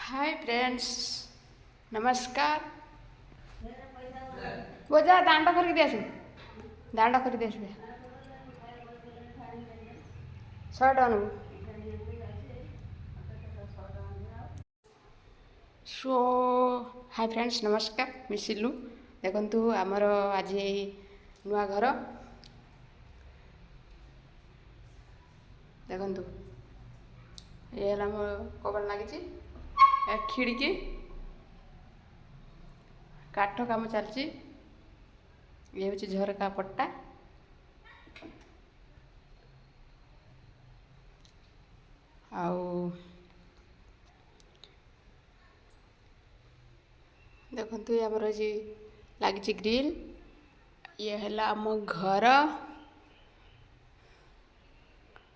Hi friends नमस्कार बोझा दांड करके दे आसु दांड करके दे आसबे 100 टका नबू सो हाय फ्रेंड्स नमस्कार मिसिलु देखंतु आमर आज नुआ घर देखंतु ये हला मोर कबड़ लागिची खिड़की काठ काम चलची ये हूँ झरका पट्टा आउ देखंतु ये हमर जी लागिची ग्रिल ये हला आम घर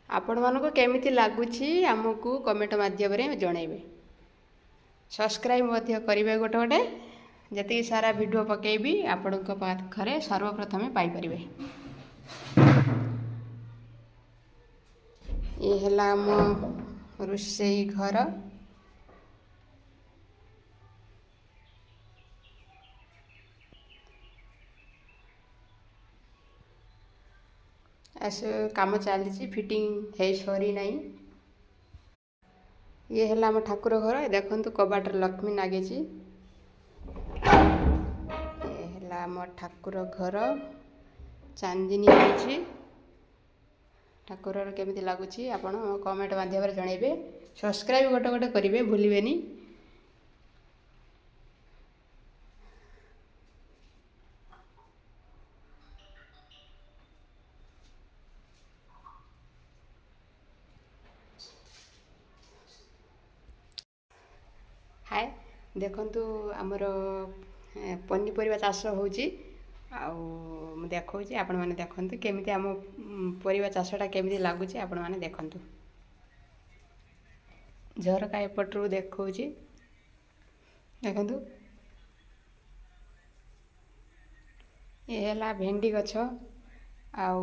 आपण मानको केमिति लागुची आमको कमेंट माध्यम रे जणैबे सब्सक्राइब मध्य करिवे गोटे गोटे जति सारा वीडियो पकेबी आपणक पाखरे सर्वप्रथमे पाई परिवे ये हला आम रोषेई घर ऐसे काम चली फिटिंग है सरी नहीं ये है आम ठाकुर घर देखंतु कबाटर लक्ष्मी नागे ये है आम ठाकुर घर चांदिनी होती ठाकुर केमिति लगुच आपण कमेंट माध्यम जनइबे सब्सक्राइब गोटे गोटे करेंगे भूलें हाय देखंतु आमर पनीपरिया चाष होची देखा आपण मैंने देखते केमिति आम परिवा चाषटा केमिति लगुच आपण मैंने देखंतु झरका एपटू देखौची देखंतु ये है भेंडी गछ आउ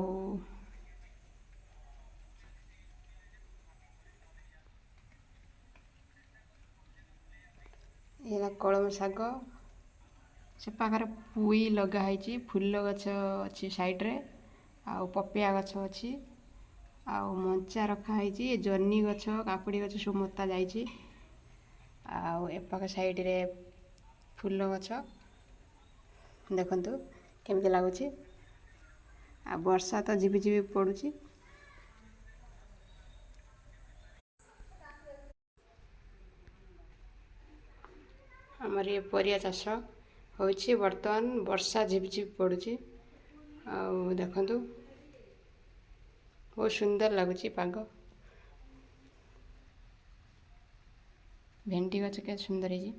ये कलम शाग से पाखे पुई लगाई फूल गछ अच्छी साइड्रे आउ पपिया गछ अच्छी आउ मंचा रखाई जन्नी गछ काकुड़ी गछ सब मोता जाइए आउ एपाख साइड रे फूल गछ देखंतु केमिति लागुच आ वर्षा तो झिपि झिपि पड़ुची आमर ये परिया चाष होची बर्तमान वर्षा झिपझिप पड़ुची आउ देखंतु बहुत सुंदर लगुच पाग भेंडी गछ के सुंदर है।